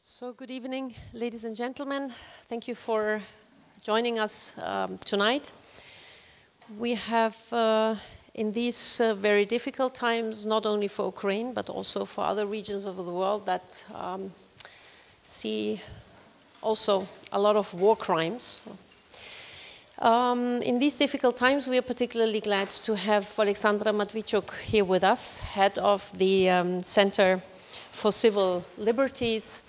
So good evening, ladies and gentlemen. Thank you for joining us tonight. We have, in these very difficult times, not only for Ukraine, but also for other regions of the world that see also a lot of war crimes. In these difficult times, we are particularly glad to have Oleksandra Matviichuk here with us, head of the Center for Civil Liberties,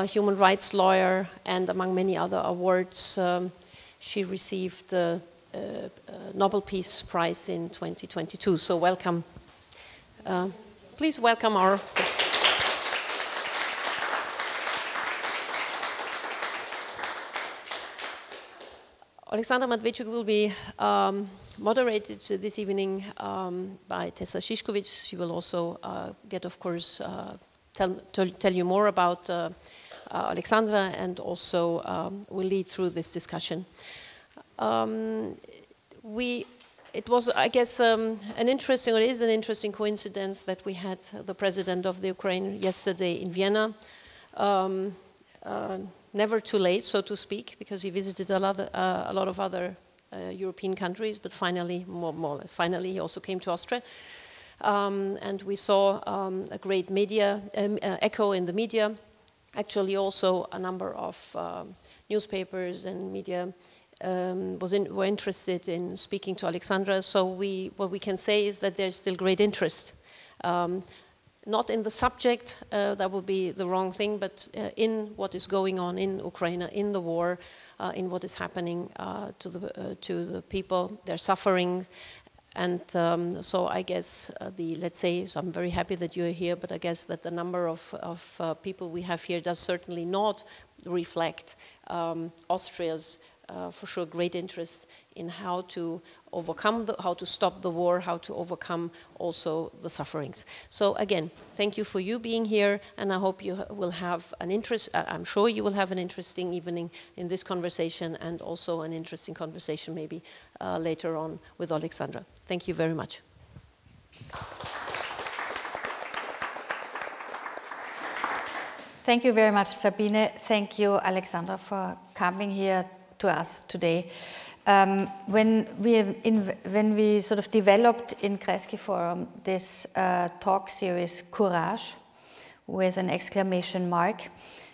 human rights lawyer, and among many other awards, she received the Nobel Peace Prize in 2022. So welcome. Please welcome our guest. Oleksandra Matviichuk will be moderated this evening by Tessa Szyszkowitz. She will also get, of course, tell you more about Oleksandra, and also will lead through this discussion. It was, I guess, it is an interesting coincidence that we had the president of the Ukraine yesterday in Vienna. Never too late, so to speak, because he visited a lot of other European countries, but finally, more or less, finally, he also came to Austria. And we saw a great media echo in the media. Actually, also a number of newspapers and media were interested in speaking to Oleksandra. So what we can say is that there's still great interest. Not in the subject, that would be the wrong thing, but in what is going on in Ukraine, in the war, in what is happening to the people, their suffering. And so I guess let's say, so I'm very happy that you're here, but I guess that the number of people we have here does certainly not reflect Austria's, for sure, great interest in how to overcome, how to stop the war, how to overcome also the sufferings. So again, thank you for you being here, and I hope you will have an interest, I'm sure you will have an interesting evening in this conversation, and also an interesting conversation maybe later on with Oleksandra. Thank you very much. Thank you very much, Sabine. Thank you, Oleksandra, for coming here to us today. When we sort of developed in Kreisky Forum this talk series, Courage, with an exclamation mark,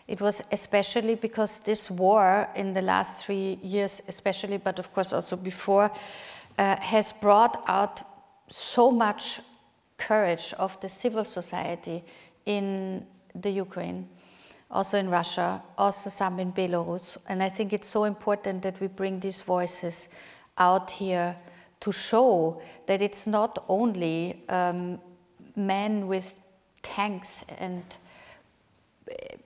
it was especially because this war in the last 3 years especially, but of course also before, has brought out so much courage of the civil society in the Ukraine, also in Russia, also some in Belarus. And I think it's so important that we bring these voices out here to show that it's not only men with tanks and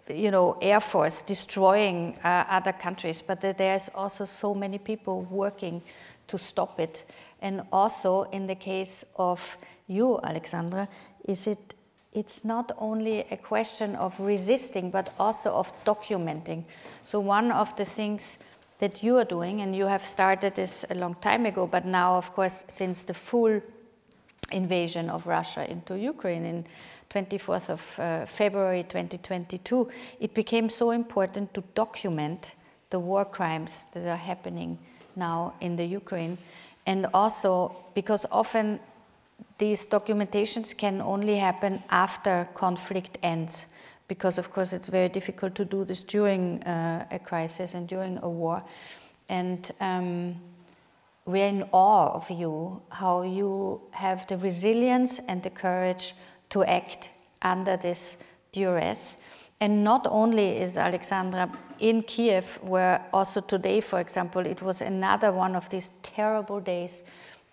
air force destroying other countries, but that there's also so many people working to stop it. And also in the case of you, Oleksandra, it's not only a question of resisting, but also of documenting. So one of the things that you are doing, and you have started this a long time ago, but now, of course, since the full invasion of Russia into Ukraine in 24th of February 2022, it became so important to document the war crimes that are happening now in the Ukraine. And also because often these documentations can only happen after conflict ends, because of course it's very difficult to do this during a crisis and during a war. And we're in awe of you, how you have the resilience and the courage to act under this duress. And not only is Oleksandra in Kiev, where also today, for example, it was another one of these terrible days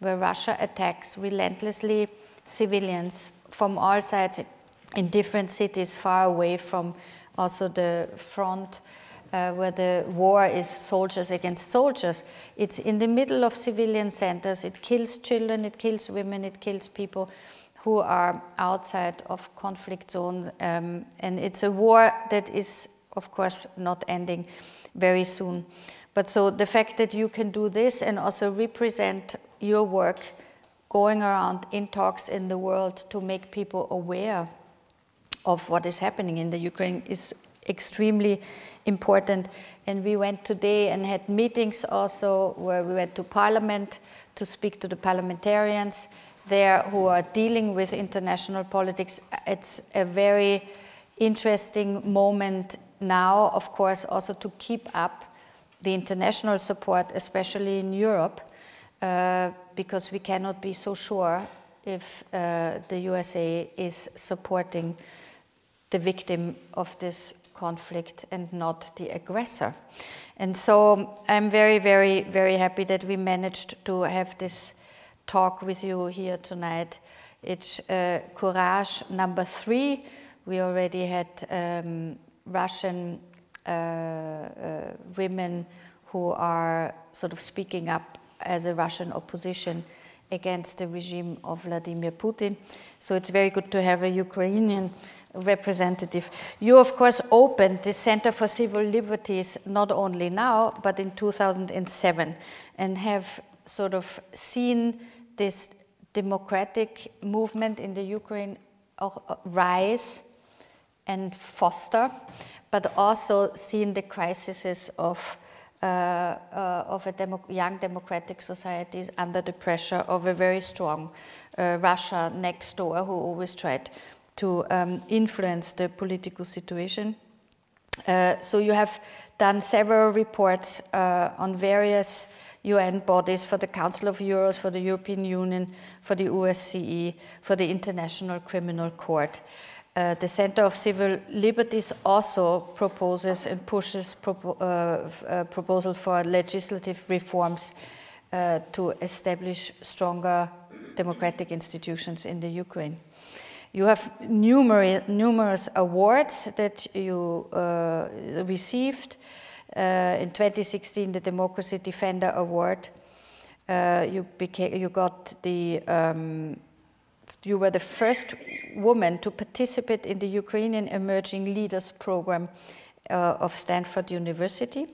where Russia attacks relentlessly civilians from all sides in different cities far away from also the front where the war is soldiers against soldiers. It's in the middle of civilian centers. It kills children, it kills women, it kills people who are outside of conflict zones. And it's a war that is, of course, not ending very soon. But so the fact that you can do this and also represent your work going around in talks in the world to make people aware of what is happening in the Ukraine is extremely important. And we went today and had meetings also where we went to Parliament to speak to the parliamentarians there who are dealing with international politics. It's a very interesting moment now, of course, also to keep up the international support, especially in Europe, because we cannot be so sure if the USA is supporting the victim of this conflict and not the aggressor. And so I'm very, very, very happy that we managed to have this talk with you here tonight. It's Courage number 3. We already had Russian women who are sort of speaking up as a Russian opposition against the regime of Vladimir Putin. So it's very good to have a Ukrainian representative. You, of course, opened the Center for Civil Liberties not only now, but in 2007, and have sort of seen this democratic movement in the Ukraine rise and foster, but also seen the crises of young democratic societies under the pressure of a very strong Russia next door, who always tried to influence the political situation. So you have done several reports on various UN bodies, for the Council of Europe, for the European Union, for the OSCE, for the International Criminal Court. The Center of Civil Liberties also proposes and pushes proposals for legislative reforms to establish stronger democratic institutions in the Ukraine. You have numerous awards that you received. In 2016, the Democracy Defender Award. You were the first woman to participate in the Ukrainian Emerging Leaders Program of Stanford University.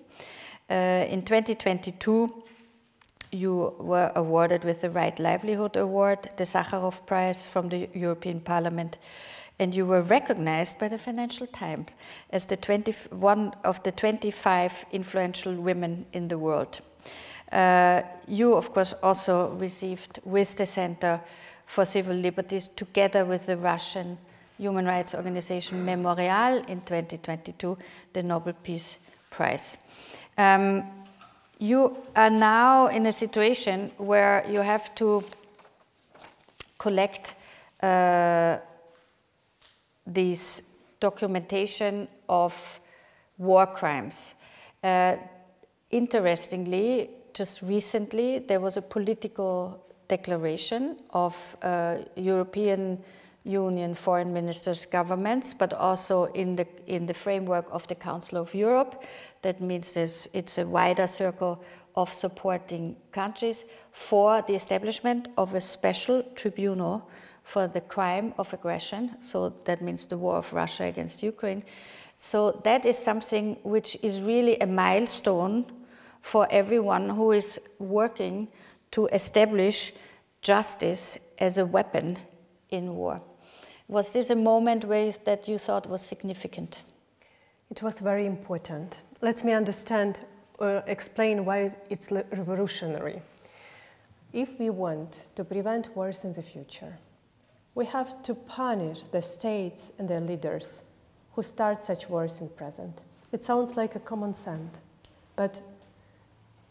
In 2022, you were awarded with the Right Livelihood Award, the Sakharov Prize from the European Parliament, and you were recognized by the Financial Times as one of the 25 influential women in the world. You, of course, also received with the Center for Civil Liberties, together with the Russian human rights organization Memorial in 2022, the Nobel Peace Prize. You are now in a situation where you have to collect this documentation of war crimes. Interestingly, just recently, there was a political declaration of European Union foreign ministers' governments, but also in the framework of the Council of Europe. That means it's a wider circle of supporting countries for the establishment of a special tribunal for the crime of aggression. So that means the war of Russia against Ukraine. So that is something which is really a milestone for everyone who is working to establish justice as a weapon in war. Was this a moment that you thought was significant? It was very important. Let me explain why it's revolutionary. If we want to prevent wars in the future, we have to punish the states and their leaders who start such wars in present. It sounds like a common sense, but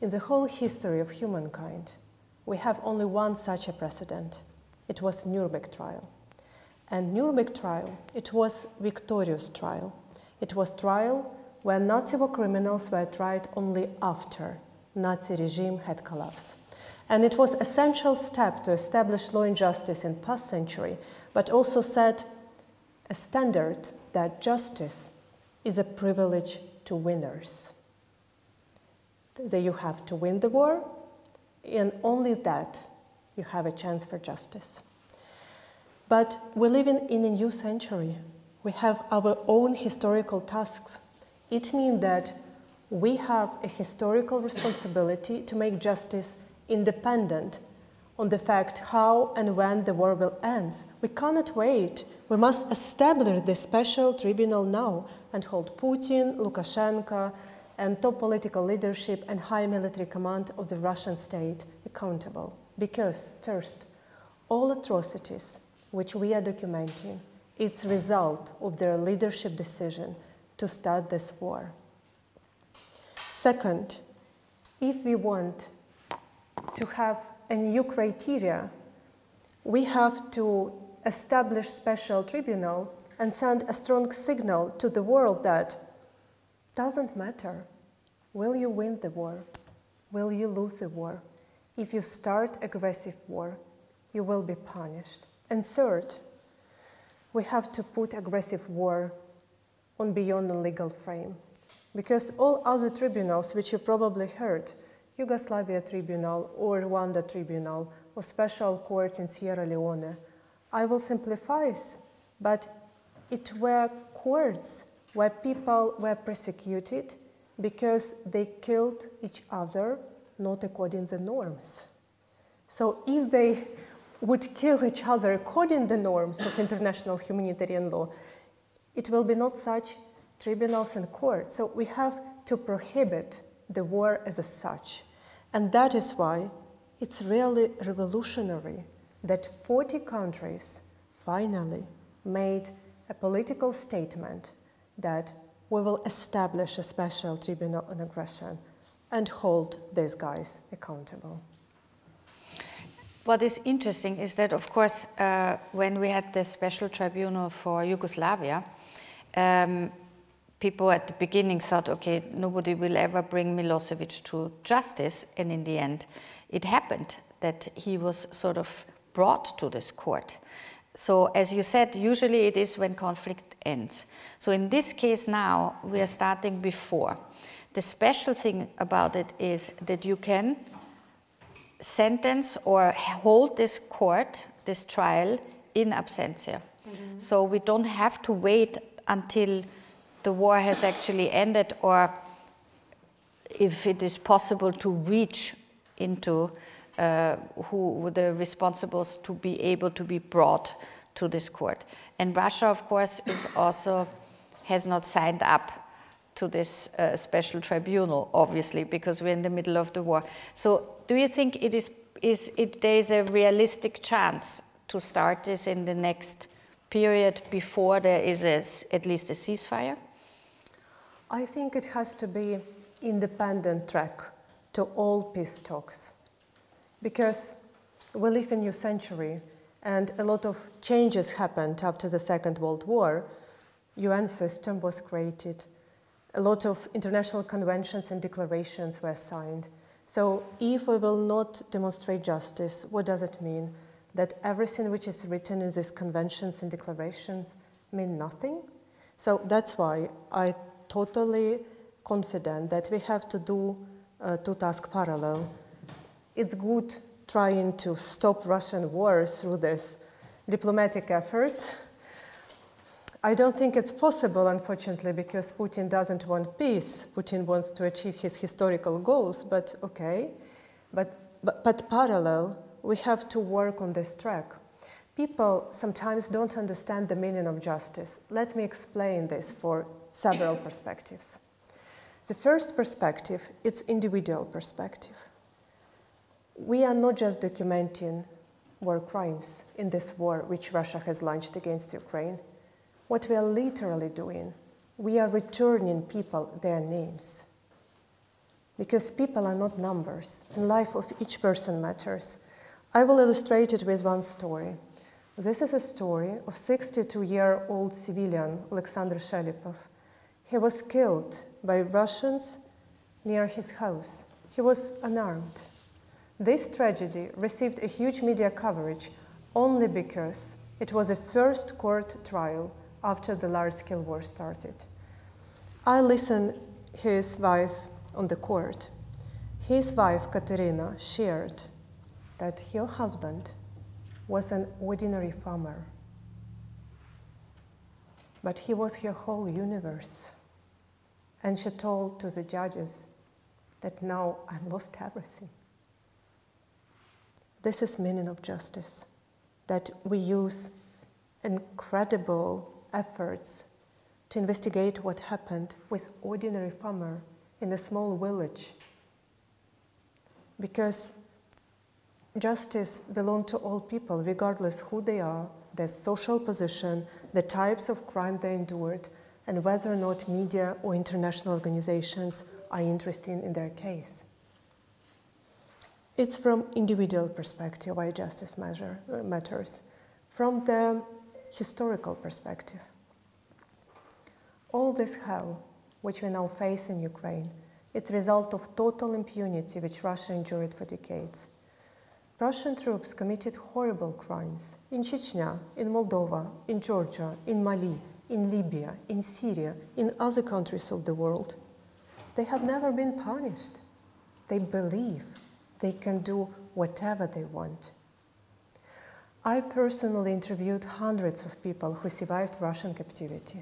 in the whole history of humankind, we have only one such a precedent. It was Nuremberg trial. And Nuremberg trial, it was victorious trial. It was trial where Nazi war criminals were tried only after Nazi regime had collapsed. And it was an essential step to establish law and justice in past century, but also set a standard that justice is a privilege to winners. That you have to win the war, and only that you have a chance for justice. But we live in a new century. We have our own historical tasks. It means that we have a historical responsibility to make justice independent on the fact how and when the war will end. We cannot wait. We must establish this special tribunal now and hold Putin, Lukashenko, and top political leadership and high military command of the Russian state accountable. Because, first, all atrocities which we are documenting, it's a result of their leadership decision to start this war. Second, if we want to have a new criteria, we have to establish special tribunal and send a strong signal to the world that doesn't matter. Will you win the war? Will you lose the war? If you start aggressive war, you will be punished. And third, we have to put aggressive war on beyond the legal frame. Because all other tribunals, which you probably heard, Yugoslavia Tribunal or Rwanda Tribunal or Special Court in Sierra Leone, I will simplify, but it were courts where people were persecuted because they killed each other not according to the norms. So if they would kill each other according to the norms of international humanitarian law, it will be not such tribunals and courts. So we have to prohibit the war as such. And that is why it's really revolutionary that 40 countries finally made a political statement that we will establish a special tribunal on aggression and hold these guys accountable. What is interesting is that, of course, when we had the special tribunal for Yugoslavia, people at the beginning thought, okay, nobody will ever bring Milosevic to justice, and in the end, it happened that he was sort of brought to this court. So, as you said, usually it is when conflict ends. So in this case now, we are starting before. The special thing about it is that you can sentence or hold this court, this trial, in absentia. Mm-hmm. So we don't have to wait until the war has actually ended, or if it is possible to reach into who the responsibles to be able to be brought to this court. And Russia, of course, is also has not signed up to this special tribunal, obviously, because we're in the middle of the war. So do you think there is a realistic chance to start this in the next period before there is at least a ceasefire? I think it has to be independent track to all peace talks, because we live in a new century and a lot of changes happened after the Second World War. UN system was created. A lot of international conventions and declarations were signed. So if we will not demonstrate justice, what does it mean? That everything which is written in these conventions and declarations mean nothing? So that's why I'm totally confident that we have to do two tasks parallel. It's good trying to stop Russian war through this diplomatic efforts. I don't think it's possible, unfortunately, because Putin doesn't want peace. Putin wants to achieve his historical goals, but okay. But parallel, we have to work on this track. People sometimes don't understand the meaning of justice. Let me explain this for several perspectives. The first perspective is individual perspective. We are not just documenting war crimes in this war which Russia has launched against Ukraine. What we are literally doing, we are returning people their names. Because people are not numbers, and life of each person matters. I will illustrate it with one story. This is a story of 62-year-old civilian, Oleksandr Shelipov. He was killed by Russians near his house. He was unarmed. This tragedy received a huge media coverage only because it was a first court trial after the large-scale war started. I listened to his wife on the court. His wife, Katerina, shared that her husband was an ordinary farmer, but he was her whole universe. And she told to the judges that now I've lost everything. This is meaning of justice, that we use incredible efforts to investigate what happened with ordinary farmer in a small village. Because justice belongs to all people, regardless who they are, their social position, the types of crime they endured, and whether or not media or international organizations are interested in their case. It's from individual perspective why justice matters, from the historical perspective. All this hell, which we now face in Ukraine, it's a result of total impunity which Russia endured for decades. Russian troops committed horrible crimes in Chechnya, in Moldova, in Georgia, in Mali, in Libya, in Syria, in other countries of the world. They have never been punished. They believe they can do whatever they want. I personally interviewed hundreds of people who survived Russian captivity,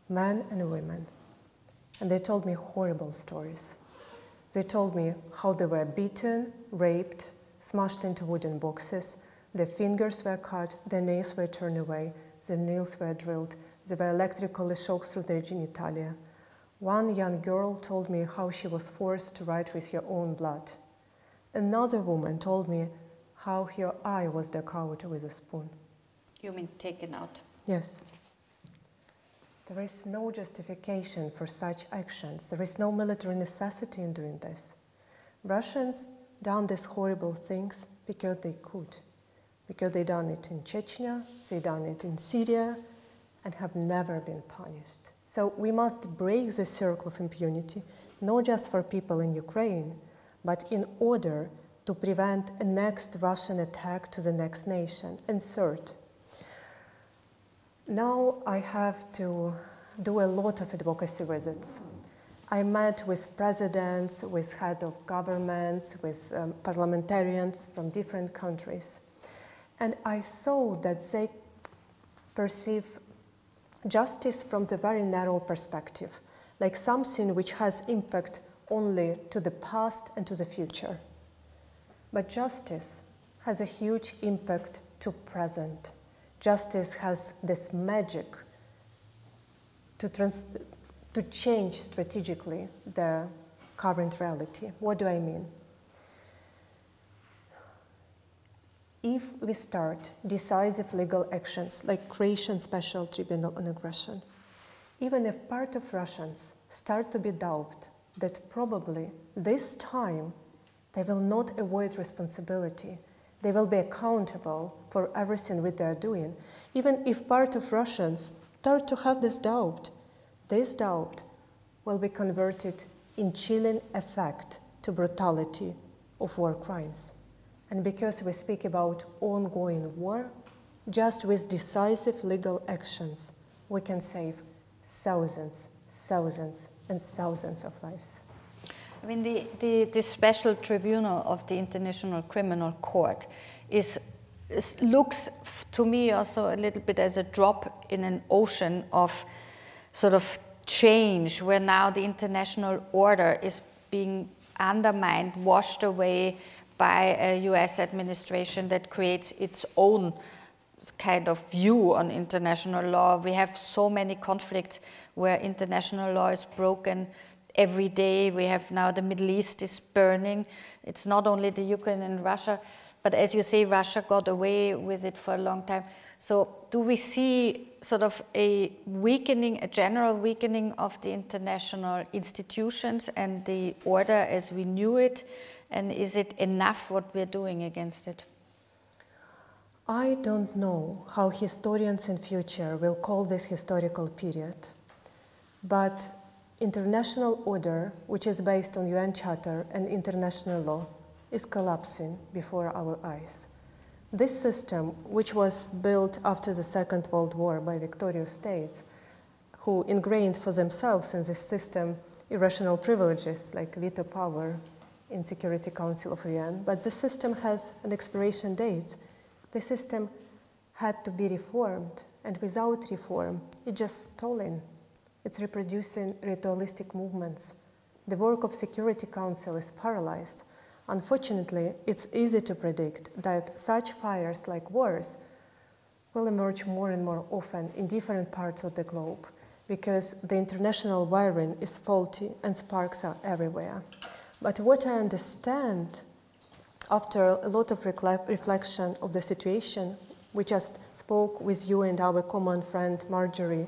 men and women, and they told me horrible stories. They told me how they were beaten, raped, smashed into wooden boxes, their fingers were cut, their nails were torn away, their nails were drilled, they were electrically shocked through their genitalia. One young girl told me how she was forced to write with her own blood. Another woman told me how her eye was dug out with a spoon. You mean taken out? Yes. There is no justification for such actions. There is no military necessity in doing this. Russians done these horrible things because they could. Because they done it in Chechnya, they done it in Syria, and have never been punished. So we must break the circle of impunity, not just for people in Ukraine, but in order to prevent a next Russian attack to the next nation. And third, now I have to do a lot of advocacy visits. I met with presidents, with heads of governments, with parliamentarians from different countries. And I saw that they perceive justice from the very narrow perspective, like something which has impact only to the past and to the future. But justice has a huge impact to present. Justice has this magic to change strategically the current reality. What do I mean? If we start decisive legal actions like creation special tribunal on aggression, even if part of Russians start to be doubt that probably this time they will not avoid responsibility, they will be accountable for everything that they are doing, even if part of Russians start to have this doubt will be converted in chilling effect to brutality of war crimes. And because we speak about ongoing war, just with decisive legal actions, we can save thousands, thousands, and thousands of lives. I mean, the special tribunal of the International Criminal Court looks to me also a little bit as a drop in an ocean of sort of change, where now the international order is being undermined, washed away by a US administration that creates its own kind of view on international law. We have so many conflicts where international law is broken every day. We have now the Middle East is burning. It's not only the Ukraine and Russia, but as you say, Russia got away with it for a long time. So do we see sort of a weakening, a general weakening of the international institutions and the order as we knew it? And is it enough what we're doing against it? I don't know how historians in future will call this historical period, but international order, which is based on UN Charter and international law, is collapsing before our eyes. This system, which was built after the Second World War by victorious states, who ingrained for themselves in this system irrational privileges like veto power in Security Council of UN, but the system has an expiration date. The system had to be reformed, and without reform, it's just stalling. It's reproducing ritualistic movements. The work of Security Council is paralyzed. Unfortunately, it's easy to predict that such fires like wars will emerge more and more often in different parts of the globe because the international wiring is faulty and sparks are everywhere. But what I understand after a lot of reflection of the situation, we just spoke with you and our common friend Marjorie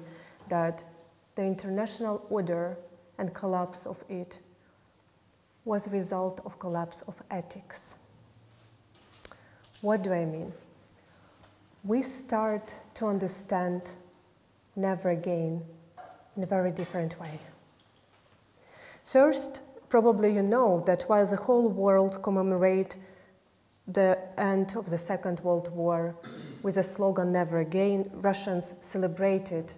that the international order and collapse of it was a result of collapse of ethics. What do I mean? We start to understand never again in a very different way. First, probably you know that while the whole world commemorates the end of the Second World War with the slogan never again, Russians celebrated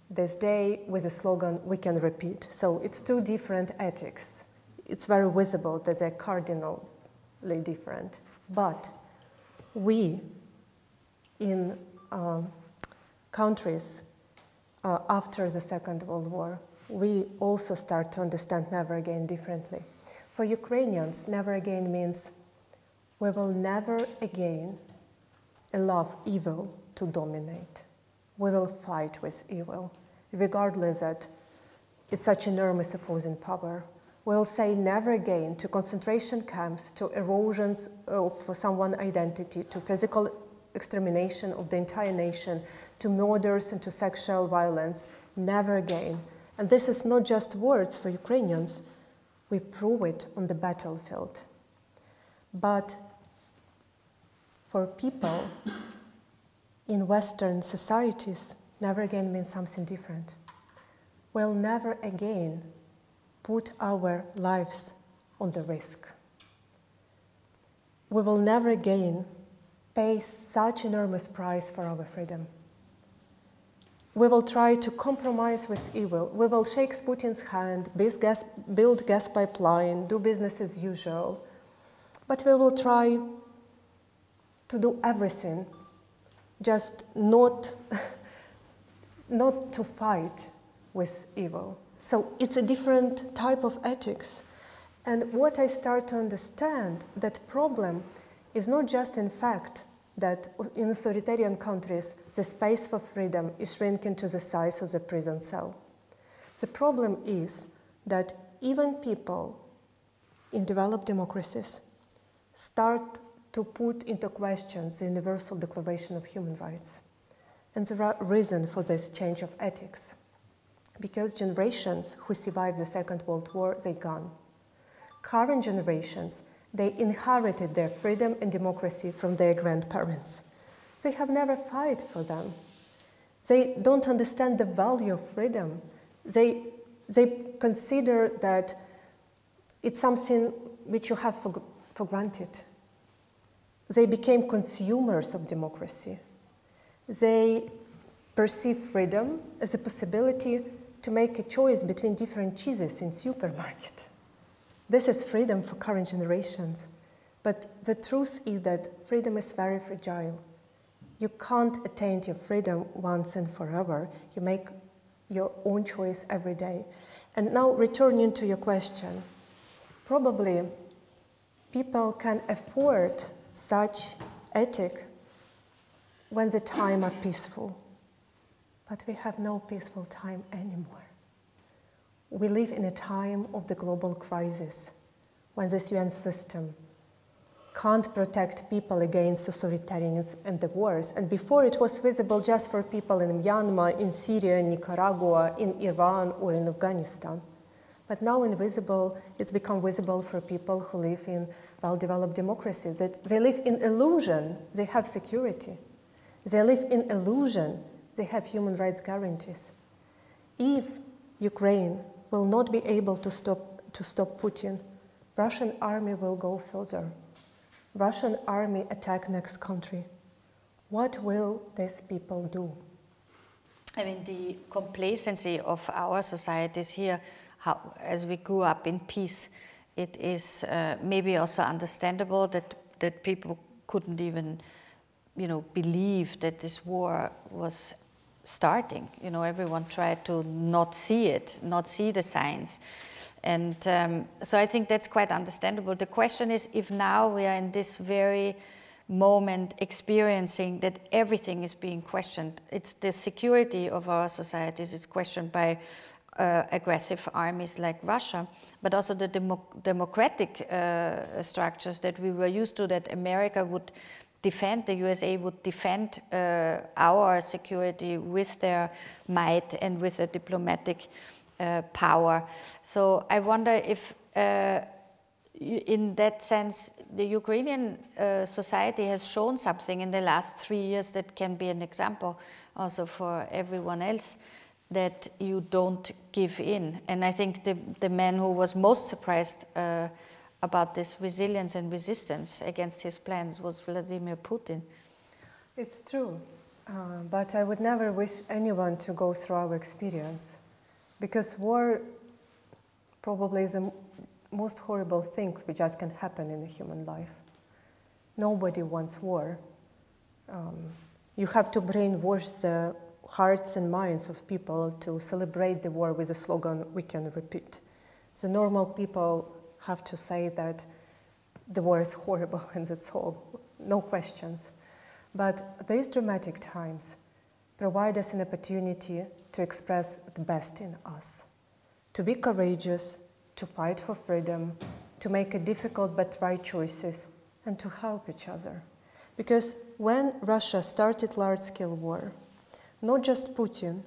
this day with the slogan we can repeat. So it's two different ethics. It's very visible that they're cardinally different. But we, in countries after the Second World War, we also start to understand never again differently. For Ukrainians, never again means we will never again allow evil to dominate. We will fight with evil, regardless that it's such enormous opposing power. We'll say never again to concentration camps, to erosions of someone's identity, to physical extermination of the entire nation, to murders and to sexual violence, never again. And this is not just words for Ukrainians, we prove it on the battlefield. But for people in Western societies, never again means something different. We'll never again put our lives on the risk. We will never again pay such enormous price for our freedom. We will try to compromise with evil. We will shake Putin's hand, build gas pipeline, do business as usual. But we will try to do everything, just not to fight with evil. So it's a different type of ethics. And what I start to understand, that problem is not just in fact that in authoritarian countries, the space for freedom is shrinking to the size of the prison cell. The problem is that even people in developed democracies start to put into question the Universal Declaration of Human Rights. And there are reasons for this change of ethics. Because generations who survived the Second World War, they're gone. Current generations, they inherited their freedom and democracy from their grandparents. They have never fought for them. They don't understand the value of freedom. They consider that it's something which you have for granted. They became consumers of democracy. They perceive freedom as a possibility to make a choice between different cheeses in supermarket. This is freedom for current generations. But the truth is that freedom is very fragile. You can't attain your freedom once and forever. You make your own choice every day. And now returning to your question, probably people can afford such ethic when the times are peaceful. But we have no peaceful time anymore. We live in a time of the global crisis, when this UN system can't protect people against authoritarians and the wars. And before it was visible just for people in Myanmar, in Syria, in Nicaragua, in Iran, or in Afghanistan. But now it's become visible for people who live in well-developed democracies, that they live in illusion, they have security. They live in illusion, they have human rights guarantees. If Ukraine will not be able to stop Putin, Russian army will go further. Russian army attack next country. What will these people do? I mean, the complacency of our societies here, as we grew up in peace, it is maybe also understandable that people couldn't even, believe that this war was starting. Everyone tried to not see it, not see the signs. And so I think that's quite understandable. The question is, if now we are in this very moment experiencing that everything is being questioned, it's the security of our societies is questioned by aggressive armies like Russia, but also the democratic structures that we were used to, that America would defend, the USA would defend our security with their might and with a diplomatic power. So I wonder if in that sense the Ukrainian society has shown something in the last 3 years that can be an example also for everyone else, that you don't give in. And I think the man who was most surprised about this resilience and resistance against his plans was Vladimir Putin. It's true, but I would never wish anyone to go through our experience, because war probably is the most horrible thing which just can happen in a human life. Nobody wants war. You have to brainwash the hearts and minds of people to celebrate the war with a slogan we can repeat. The normal people have to say that the war is horrible and that's all, no questions. But these dramatic times provide us an opportunity to express the best in us, to be courageous, to fight for freedom, to make a difficult but right choices, and to help each other. Because when Russia started large-scale war, not just Putin,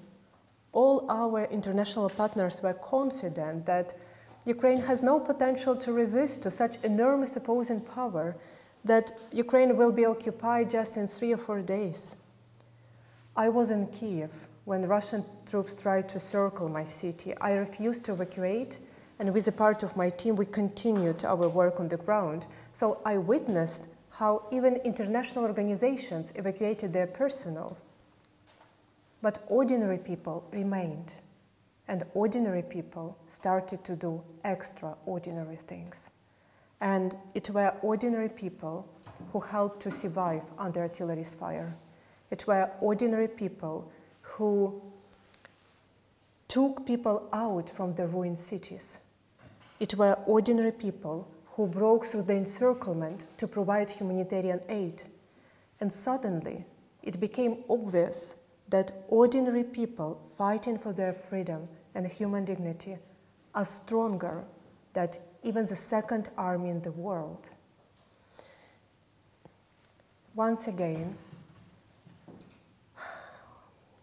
all our international partners were confident that Ukraine has no potential to resist to such enormous opposing power, that Ukraine will be occupied just in 3 or 4 days. I was in Kiev when Russian troops tried to circle my city. I refused to evacuate, and with a part of my team, we continued our work on the ground. So I witnessed how even international organizations evacuated their personnel. But ordinary people remained, and ordinary people started to do extraordinary things. And it were ordinary people who helped to survive under artillery's fire. It were ordinary people who took people out from the ruined cities. It were ordinary people who broke through the encirclement to provide humanitarian aid. And suddenly, it became obvious that ordinary people fighting for their freedom and human dignity are stronger than even the second army in the world. Once again,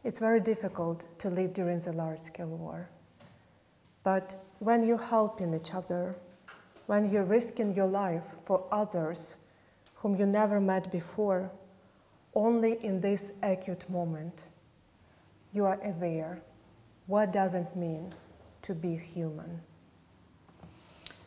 it's very difficult to live during the large-scale war. But when you're helping each other, when you're risking your life for others whom you never met before, only in this acute moment, you are aware what does it mean to be human.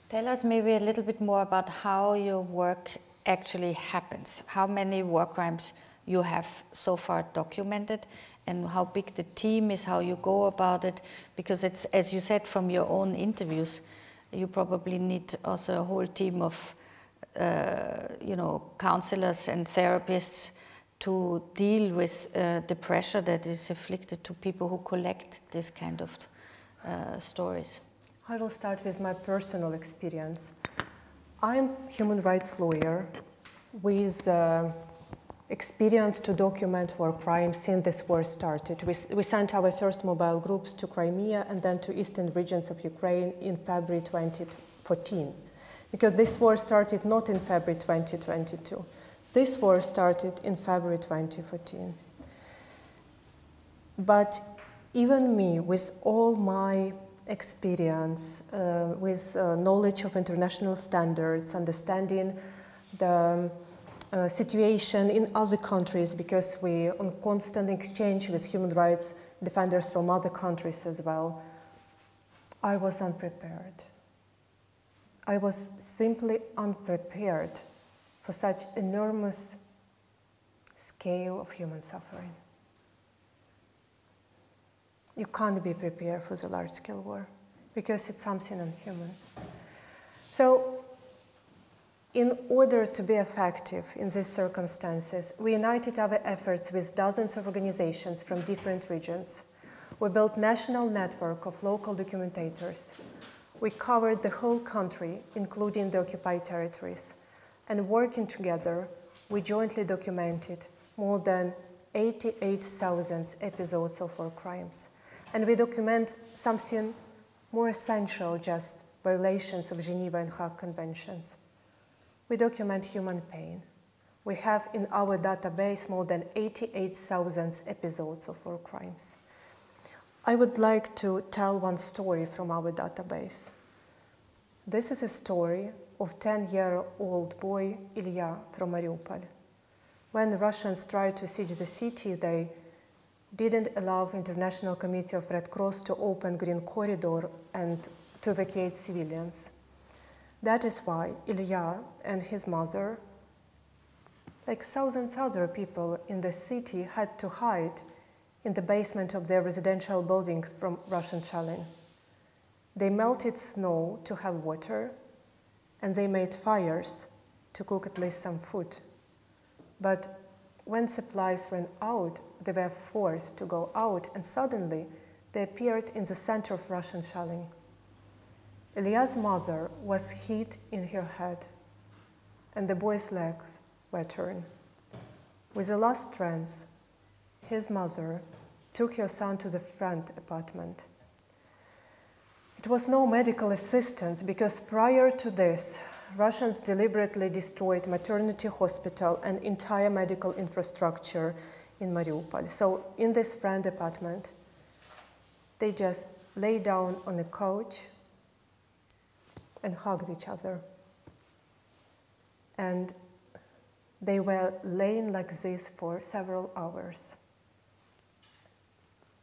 Tell us maybe a little bit more about how your work actually happens. How many war crimes you have so far documented, and how big the team is, how you go about it. Because it's, as you said from your own interviews, you probably need also a whole team of counselors and therapists to deal with the pressure that is afflicted to people who collect this kind of stories. I will start with my personal experience. I'm a human rights lawyer with experience to document war crimes since this war started. We sent our first mobile groups to Crimea and then to eastern regions of Ukraine in February 2014. Because this war started not in February 2022. This war started in February 2014. But even me, with all my experience, with knowledge of international standards, understanding the situation in other countries, because we on constant exchange with human rights defenders from other countries as well, I was unprepared. I was simply unprepared for such enormous scale of human suffering. You can't be prepared for the large-scale war because it's something inhuman. So, in order to be effective in these circumstances, we united our efforts with dozens of organizations from different regions. We built a national network of local documentators. we covered the whole country, including the occupied territories. And working together, we jointly documented more than 88,000 episodes of war crimes. And we document something more essential, just violations of Geneva and Hague Conventions. We document human pain. We have in our database more than 88,000 episodes of war crimes. I would like to tell one story from our database. This is a story of 10-year-old boy Ilya from Mariupol. When the Russians tried to siege the city, they didn't allow International Committee of Red Cross to open Green Corridor and to evacuate civilians. That is why Ilya and his mother, like thousands of other people in the city, had to hide in the basement of their residential buildings from Russian shelling. They melted snow to have water, and they made fires to cook at least some food. But when supplies ran out, they were forced to go out, and suddenly they appeared in the center of Russian shelling. Ilya's mother was hit in her head, and the boy's legs were torn. With the last strength, his mother took her son to the front apartment. It was no medical assistance because prior to this, Russians deliberately destroyed maternity hospital and entire medical infrastructure in Mariupol. So in this friend apartment, they just lay down on a couch and hugged each other. And they were laying like this for several hours.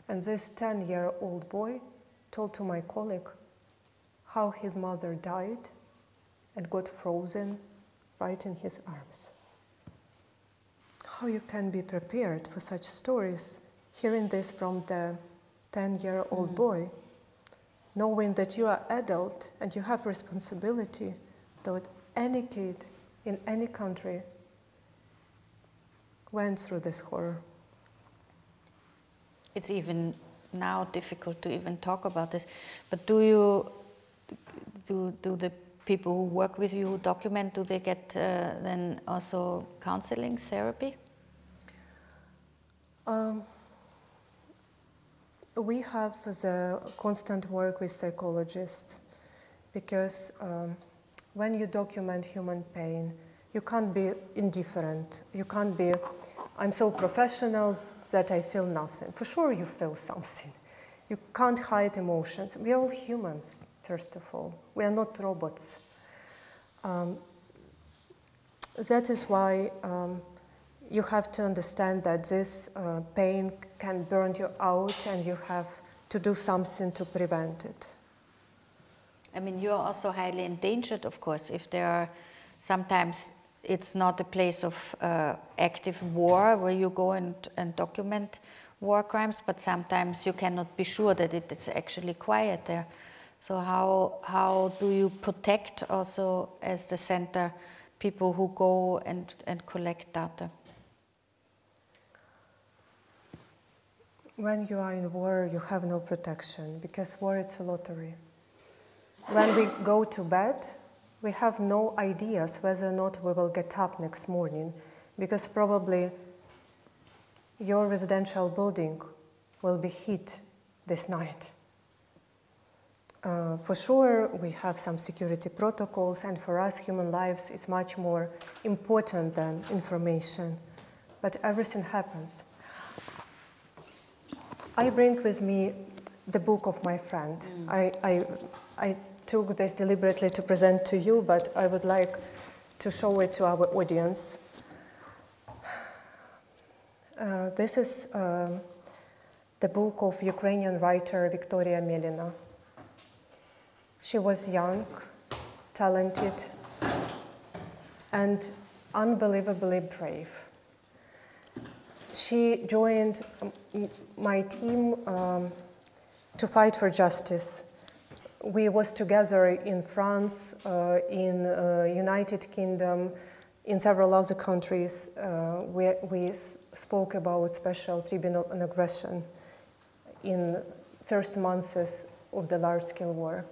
And this 10-year-old boy told to my colleague how his mother died and got frozen right in his arms. How you can be prepared for such stories, hearing this from the 10-year-old boy, knowing that you are adult and you have responsibility, that any kid in any country went through this horror. It's even now difficult to even talk about this, but do the people who work with you, who document, do they get then also counseling, therapy? We have the constant work with psychologists because when you document human pain, you can't be indifferent. You can't be, I'm so professional that I feel nothing. For sure you feel something. You can't hide emotions. We are all humans, first of all. We are not robots. That is why you have to understand that this pain can burn you out and you have to do something to prevent it. I mean, you're also highly endangered, of course, if there are sometimes it's not a place of active war where you go and document war crimes, but sometimes you cannot be sure that it's actually quiet there. So how do you protect also as the center people who go and collect data? When you are in war, you have no protection because war is a lottery. When we go to bed, we have no ideas whether or not we will get up next morning because probably your residential building will be hit this night. For sure, we have some security protocols, and for us, human lives is much more important than information. But everything happens. I bring with me the book of my friend. I took this deliberately to present to you, but I would like to show it to our audience. This is the book of Ukrainian writer Victoria Melina. She was young, talented, and unbelievably brave. She joined my team to fight for justice. We was together in France, in United Kingdom, in several other countries. We spoke about special tribunal on aggression in first months of the large-scale war.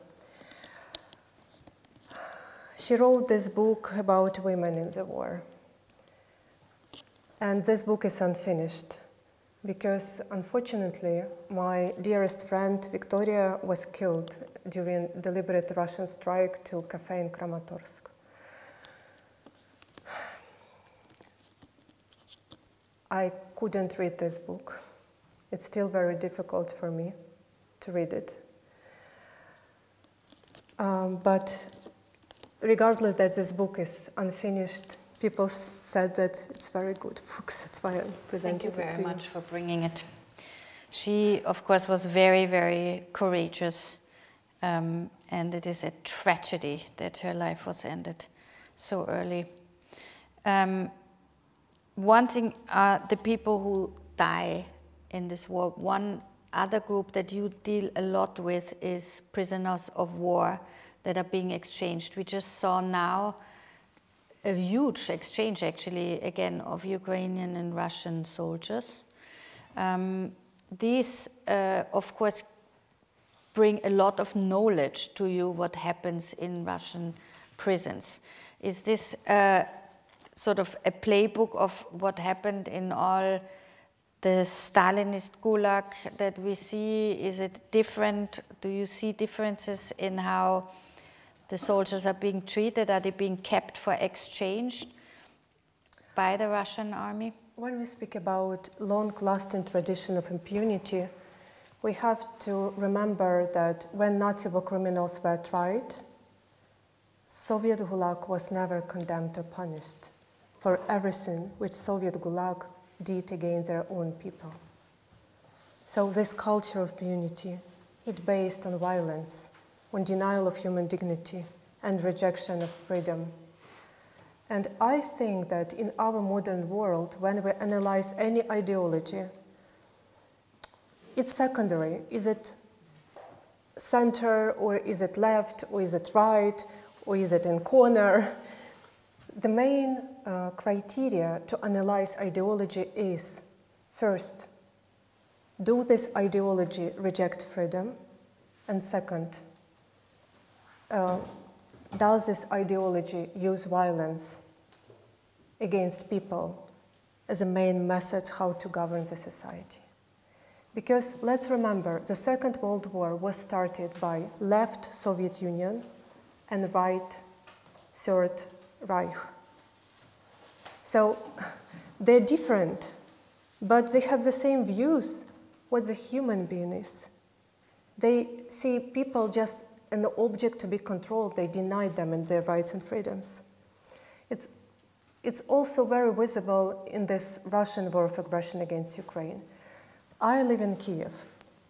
She wrote this book about women in the war. And this book is unfinished because, unfortunately, my dearest friend Victoria was killed during deliberate Russian strike to a cafe in Kramatorsk. I couldn't read this book. It's still very difficult for me to read it. But regardless that this book is unfinished, people said that it's very good book. That's why I'm presenting it to you. Thank you very much for bringing it. She, of course, was very, very courageous, and it is a tragedy that her life was ended so early. One thing are the people who die in this war. One other group that you deal a lot with is prisoners of war that are being exchanged. We just saw now a huge exchange, actually, again, of Ukrainian and Russian soldiers. These, of course, bring a lot of knowledge to you what happens in Russian prisons. Is this sort of a playbook of what happened in all the Stalinist gulag that we see? Is it different? Do you see differences in how the soldiers are being treated? Are they being kept for exchange by the Russian army? When we speak about long-lasting tradition of impunity, we have to remember that when Nazi war criminals were tried, Soviet Gulag was never condemned or punished for everything which Soviet Gulag did against their own people. So this culture of impunity, it's based on violence, on denial of human dignity and rejection of freedom. And I think that in our modern world, when we analyze any ideology, it's secondary. Is it center, or is it left, or is it right, or is it in corner? The main criteria to analyze ideology is, first, do this ideology reject freedom? And second, does this ideology use violence against people as a main method how to govern the society? Because let's remember, the Second World War was started by left Soviet Union and right Third Reich. So they're different, but they have the same views what the human being is. They see people just an object to be controlled. They deny them in their rights and freedoms. It's also very visible in this Russian war of aggression against Ukraine. I live in Kiev,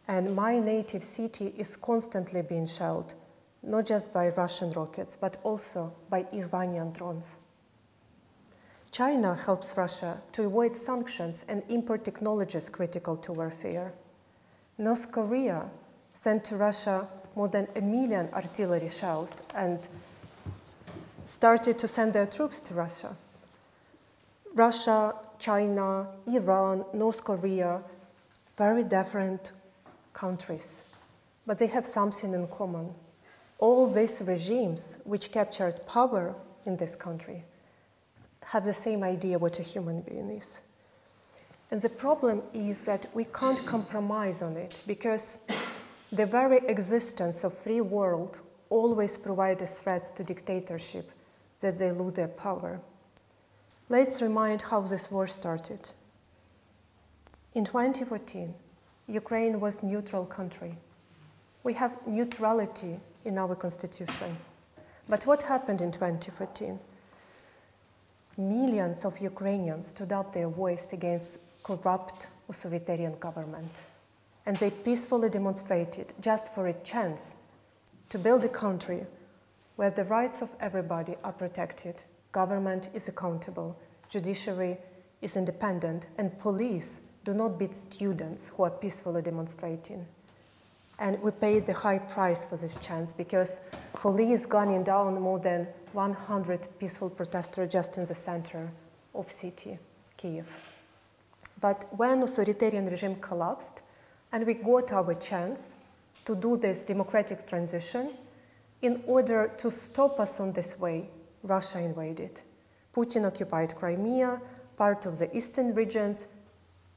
and my native city is constantly being shelled, not just by Russian rockets, but also by Iranian drones. China helps Russia to avoid sanctions and import technologies critical to warfare. North Korea sent to Russia more than 1 million artillery shells and started to send their troops to Russia. Russia, China, Iran, North Korea, very different countries, but they have something in common. All these regimes which captured power in this country have the same idea what a human being is. And the problem is that we can't compromise on it, because the very existence of free world always provides threats to dictatorship that they lose their power. Let's remind how this war started. In 2014, Ukraine was a neutral country. We have neutrality in our constitution. But what happened in 2014? Millions of Ukrainians stood up their voice against corrupt authoritarian government. And they peacefully demonstrated just for a chance to build a country where the rights of everybody are protected, government is accountable, judiciary is independent, and police do not beat students who are peacefully demonstrating. And we paid the high price for this chance, because police gunning down more than 100 peaceful protesters just in the center of city, Kiev. But when authoritarian regime collapsed and we got our chance to do this democratic transition, in order to stop us on this way, Russia invaded. Putin occupied Crimea, part of the eastern regions,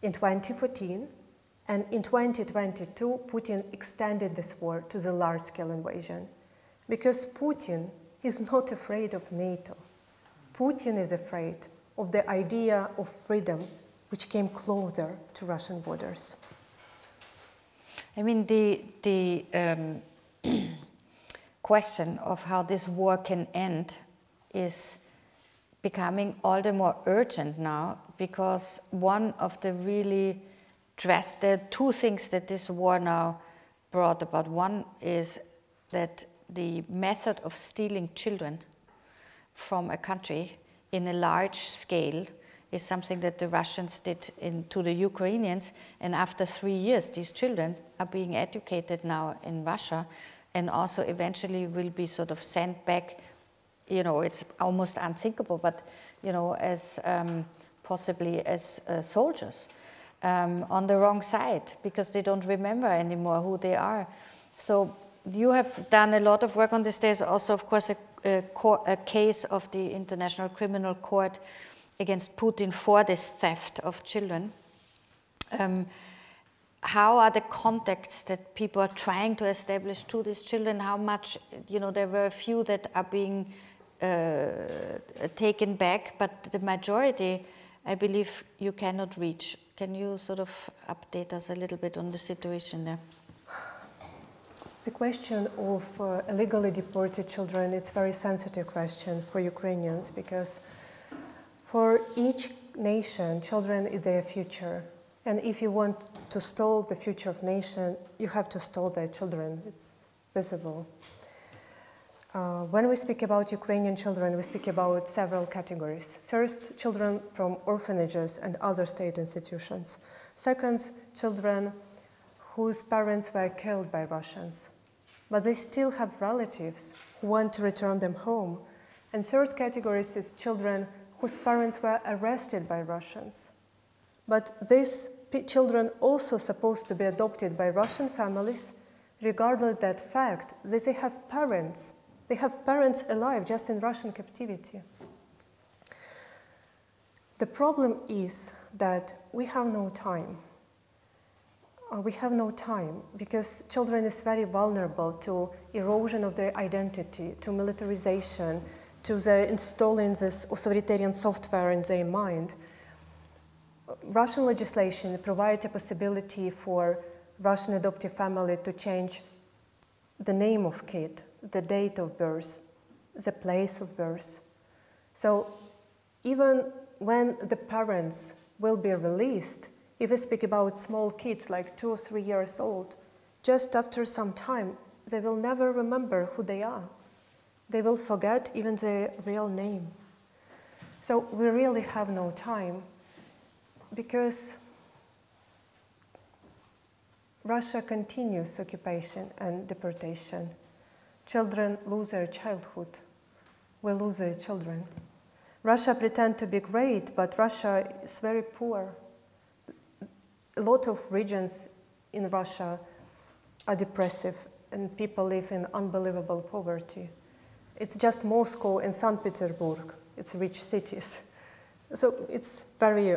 in 2014, and in 2022, Putin extended this war to the large-scale invasion. Because Putin is not afraid of NATO. Putin is afraid of the idea of freedom, which came closer to Russian borders. I mean, the question of how this war can end is becoming all the more urgent now, because one of the really there are two things that this war now brought about. One is that the method of stealing children from a country in a large scale is something that the Russians did to the Ukrainians, and after 3 years these children are being educated now in Russia and also eventually will be sort of sent back. You know, it's almost unthinkable, but you know, as possibly as soldiers on the wrong side, because they don't remember anymore who they are. So you have done a lot of work on this. There's also, of course, a case of the International Criminal Court against Putin for this theft of children. How are the contacts that people are trying to establish to these children? How much, you know, there were a few that are being taken back, but the majority, I believe, you cannot reach. Can you sort of update us a little bit on the situation there? The question of illegally deported children is a very sensitive question for Ukrainians, because for each nation, children is their future. And if you want to stall the future of nation, you have to stall their children. It's visible. When we speak about Ukrainian children, we speak about several categories. First, children from orphanages and other state institutions. Second, children whose parents were killed by Russians, but they still have relatives who want to return them home. And third category is children whose parents were arrested by Russians. But these children also supposed to be adopted by Russian families, regardless of that fact that they have parents. They have parents alive just in Russian captivity. The problem is that we have no time. We have no time because children is very vulnerable to erosion of their identity, to militarization, to the installing this authoritarian software in their mind. Russian legislation provides a possibility for Russian adoptive family to change the name of kid, the date of birth, the place of birth. So even when the parents will be released, if we speak about small kids like 2 or 3 years old, just after some time, they will never remember who they are. They will forget even their real name. So we really have no time because Russia continues occupation and deportation. Children lose their childhood. We lose their children. Russia pretends to be great, but Russia is very poor. A lot of regions in Russia are depressive and people live in unbelievable poverty. It's just Moscow and St. Petersburg. It's rich cities. So it's very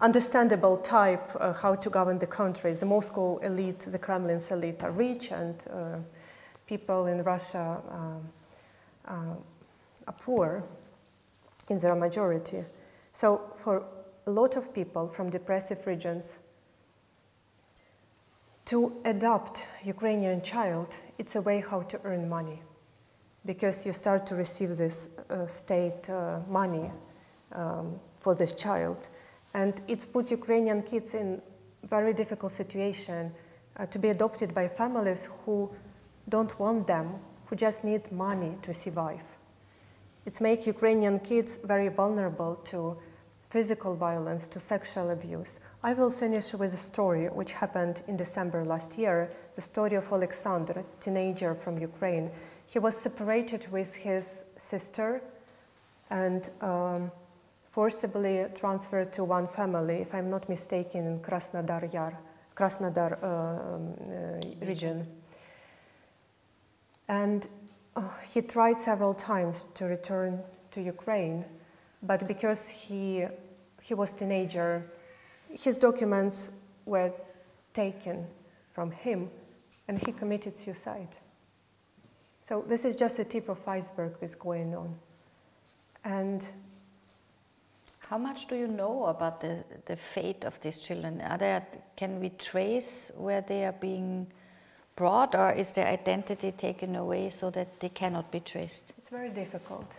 understandable type how to govern the country. The Moscow elite, the Kremlin's elite are rich, and people in Russia are poor in their majority. So for a lot of people from depressive regions to adopt Ukrainian child, it's a way how to earn money, because you start to receive this state money for this child. And it's put Ukrainian kids in very difficult situation to be adopted by families who don't want them, who just need money to survive. It's make Ukrainian kids very vulnerable to physical violence, to sexual abuse. I will finish with a story which happened in December last year, the story of Oleksandr, a teenager from Ukraine. He was separated with his sister and forcibly transferred to one family, if I'm not mistaken, in Krasnodar region. And he tried several times to return to Ukraine, but because he was a teenager, his documents were taken from him and he committed suicide. So this is just the tip of iceberg what's going on. And how much do you know about the fate of these children? Can we trace where they are being brought, or is their identity taken away so that they cannot be traced? It's very difficult.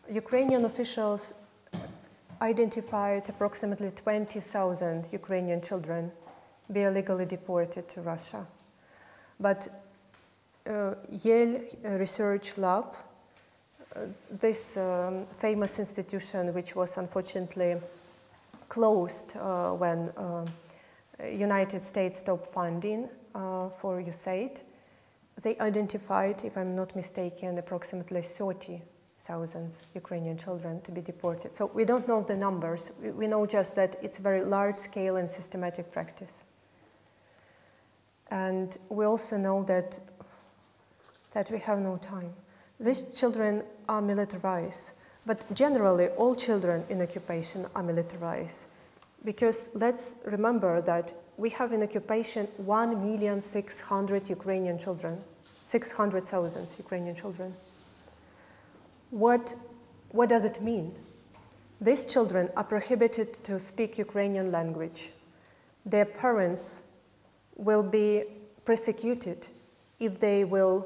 Ukrainian officials identified approximately 20,000 Ukrainian children be illegally deported to Russia. But Yale Research Lab, this famous institution which was unfortunately closed when United States stopped funding for USAID, they identified, if I'm not mistaken, approximately 30,000 Ukrainian children to be deported. So we don't know the numbers. We know just that it's a very large scale and systematic practice. And we also know that we have no time. These children are militarized, but generally all children in occupation are militarized. Because let's remember that we have in occupation 1,600,000 Ukrainian children, 600,000 Ukrainian children. What does it mean? These children are prohibited to speak Ukrainian language. Their parents will be persecuted if they will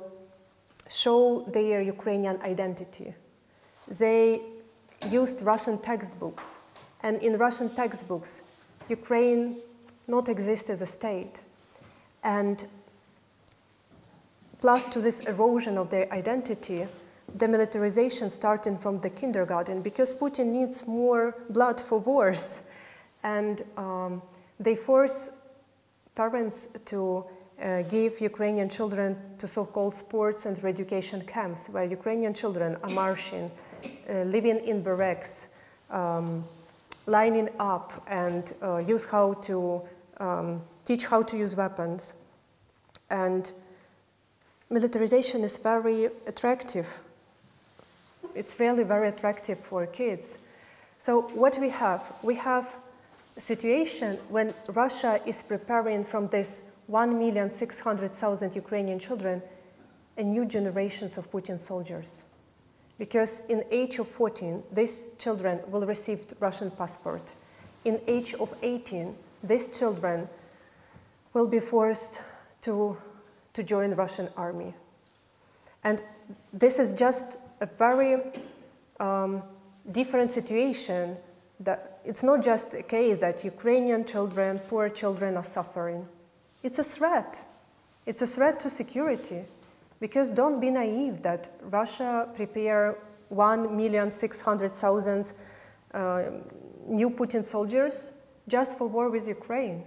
show their Ukrainian identity. They used Russian textbooks, and in Russian textbooks, Ukraine not exist as a state. And plus to this erosion of their identity, the militarization starting from the kindergarten, because Putin needs more blood for wars. And they force parents to give Ukrainian children to so-called sports and education camps, where Ukrainian children are marching, living in barracks, lining up and teach how to use weapons. And militarization is very attractive. It's really very attractive for kids. So what we have a situation when Russia is preparing from this 1,600,000 Ukrainian children a new generations of Putin soldiers. Because in age of 14, these children will receive Russian passport. In age of 18, these children will be forced to join Russian army. And this is just a very different situation. That it's not just a case that Ukrainian children, poor children are suffering. It's a threat. It's a threat to security. Because don't be naive that Russia prepare 1,600,000 new Putin soldiers just for war with Ukraine,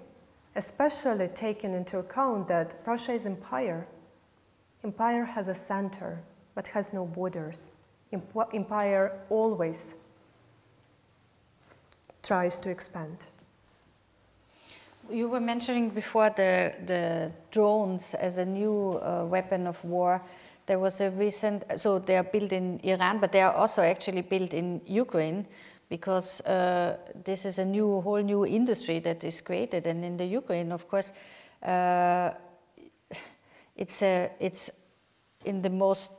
especially taking into account that Russia is empire. Empire has a center, but has no borders. Empire always tries to expand. You were mentioning before the drones as a new weapon of war. There was a recent, so they are built in Iran, but they are also actually built in Ukraine, because this is a whole new industry that is created. And in the Ukraine, of course, it's in the most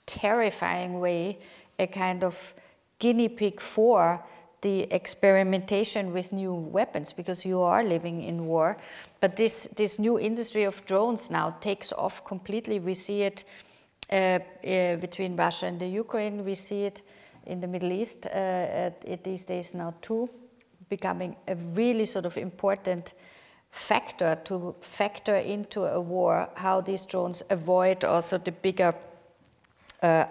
terrifying way a kind of guinea pig for the experimentation with new weapons, because you are living in war. But this new industry of drones now takes off completely. We see it between Russia and the Ukraine. We see it in the Middle East these days now too, becoming a really sort of important factor to factor into a war, how these drones avoid also the bigger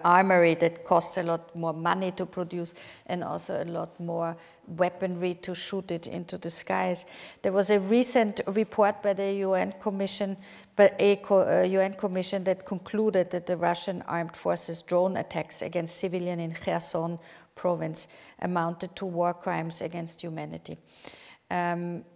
armory that costs a lot more money to produce, and also a lot more weaponry to shoot it into the skies. There was a recent report by the UN Commission, UN Commission that concluded that the Russian armed forces' drone attacks against civilians in Kherson province amounted to war crimes against humanity.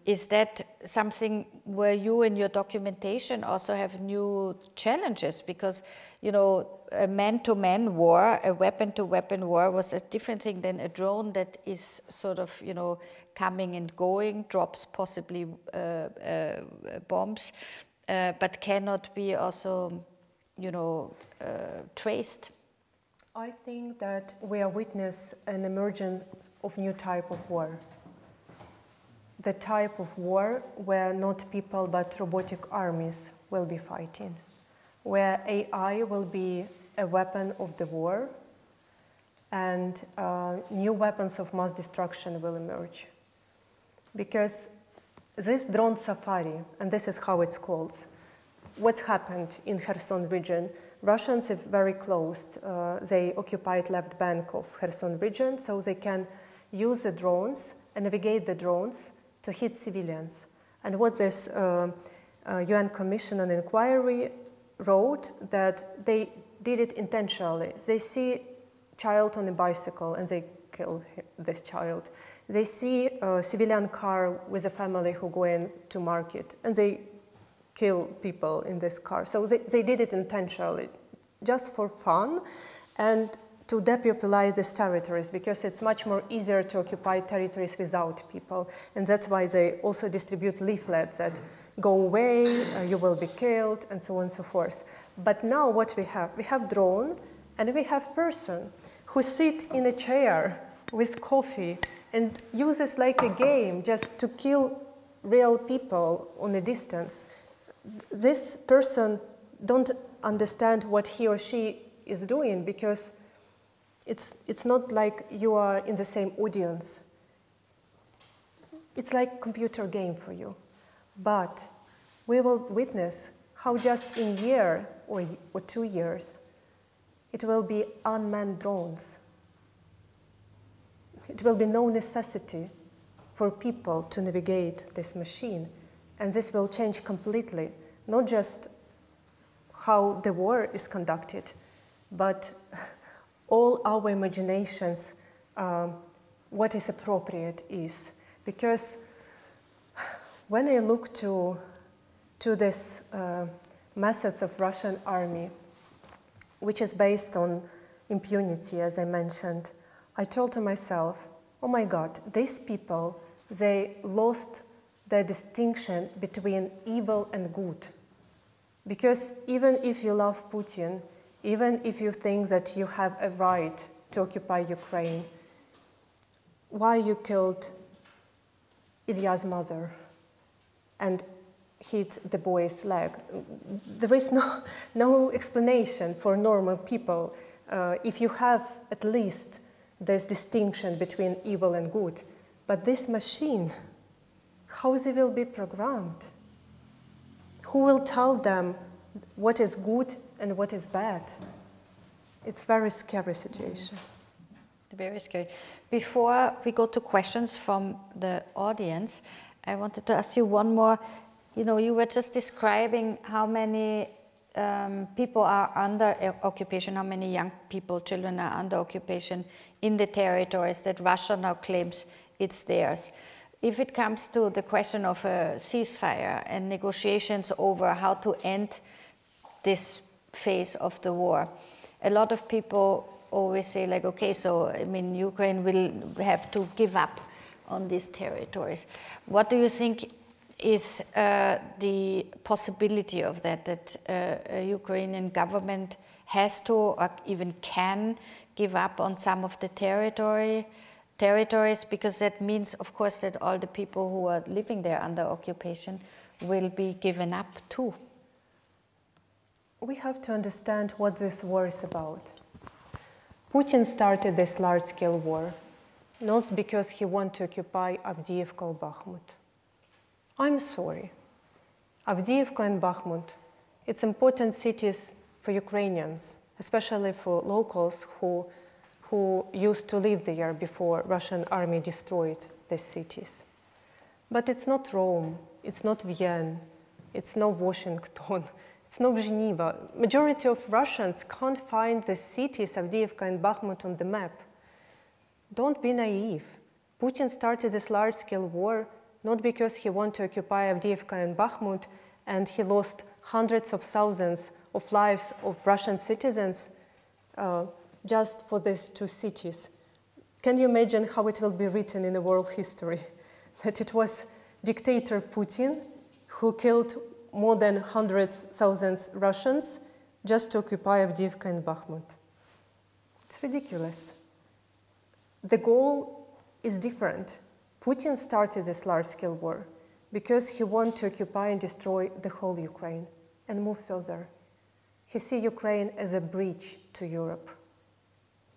Is that something where you in your documentation also have new challenges? Because, you know, a man-to-man war, a weapon-to-weapon war was a different thing than a drone that is sort of, you know, coming and going, drops possibly bombs, but cannot be also, you know, traced. I think that we are witness an emergence of new type of war. The type of war where not people but robotic armies will be fighting, where AI will be a weapon of the war and new weapons of mass destruction will emerge. Because this drone safari, and this is how it's called, what's happened in Kherson region, Russians have very close, they occupied left bank of Kherson region, so they can use the drones and navigate the drones to hit civilians. And what this UN Commission on Inquiry wrote, that they did it intentionally. They see child on a bicycle and they kill this child. They see a civilian car with a family who go in to market and they kill people in this car. So they did it intentionally, just for fun and to depopulate these territories, because it's much more easier to occupy territories without people. And that's why they also distribute leaflets that go away, you will be killed, and so on and so forth. But now what we have drone, and we have person who sit in a chair with coffee and uses like a game just to kill real people on a distance. This person don't understand what he or she is doing, because it's not like you are in the same audience. It's like a computer game for you. But we will witness how just in a year or 2 years, it will be unmanned drones. It will be no necessity for people to navigate this machine. And this will change completely, not just how the war is conducted, but all our imaginations, what is appropriate is. Because when I look to this methods of Russian army, which is based on impunity, as I mentioned, I told to myself, oh my God, these people, they lost the distinction between evil and good. Because even if you love Putin, even if you think that you have a right to occupy Ukraine, why you killed Ilya's mother and hit the boy's leg? There is no explanation for normal people if you have at least this distinction between evil and good. But this machine, how they will be programmed? Who will tell them what is good and what is bad? It's a very scary situation. Very scary. Before we go to questions from the audience, I wanted to ask you one more. You know, you were just describing how many people are under occupation, how many young people, children are under occupation in the territories that Russia now claims it's theirs. If it comes to the question of a ceasefire and negotiations over how to end this phase of the war, a lot of people always say, like, okay, so I mean, Ukraine will have to give up on these territories. What do you think is the possibility of that a Ukrainian government has to or even can give up on some of the territories, because that means, of course, that all the people who are living there under occupation will be given up too? We have to understand what this war is about. Putin started this large-scale war, not because he wanted to occupy Avdiivka or Bakhmut. I'm sorry. Avdiivka and Bakhmut, it's important cities for Ukrainians, especially for locals who used to live there before Russian army destroyed these cities. But it's not Rome, it's not Vienna, it's not Washington, it's not Geneva. Majority of Russians can't find the cities Avdiivka and Bakhmut on the map. Don't be naive. Putin started this large-scale war not because he wanted to occupy Avdiivka and Bakhmut and he lost hundreds of thousands of lives of Russian citizens just for these two cities. Can you imagine how it will be written in the world history? That it was dictator Putin who killed more than hundreds of thousands Russians just to occupy Avdiivka and Bakhmut. It's ridiculous. The goal is different. Putin started this large-scale war because he wanted to occupy and destroy the whole Ukraine and move further. He sees Ukraine as a bridge to Europe.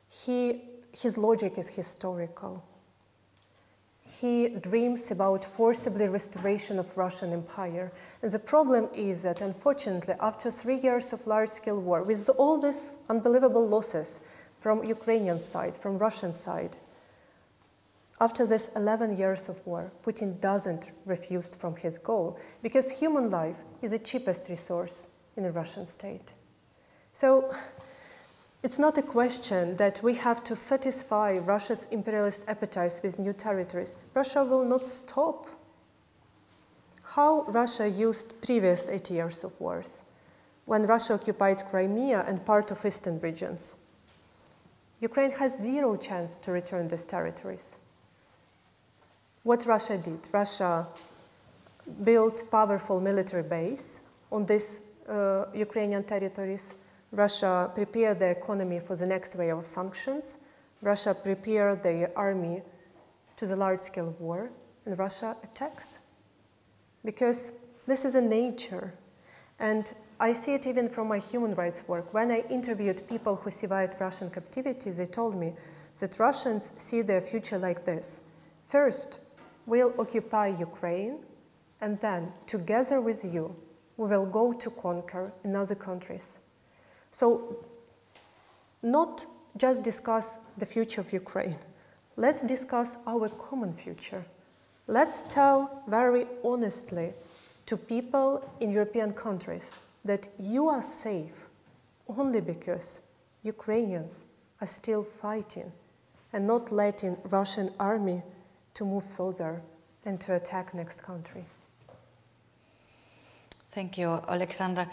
His logic is historical. He dreams about forcibly restoration of Russian Empire. And the problem is that, unfortunately, after 3 years of large-scale war, with all these unbelievable losses from Ukrainian side, from Russian side, after this 11 years of war, Putin doesn't refuse from his goal because human life is the cheapest resource in the Russian state. So it's not a question that we have to satisfy Russia's imperialist appetites with new territories. Russia will not stop. How Russia used previous 8 years of wars, when Russia occupied Crimea and part of eastern regions. Ukraine has zero chance to return these territories. What Russia did, Russia built powerful military base on these Ukrainian territories. Russia prepared the economy for the next wave of sanctions. Russia prepared the army to the large-scale war, and Russia attacks. Because this is a nature. And I see it even from my human rights work. When I interviewed people who survived Russian captivity, they told me that Russians see their future like this. First, we'll occupy Ukraine, and then, together with you, we will go to conquer in other countries. So, not just discuss the future of Ukraine. Let's discuss our common future. Let's tell very honestly to people in European countries that you are safe only because Ukrainians are still fighting and not letting Russian army to move further and to attack next country. Thank you, Oleksandra.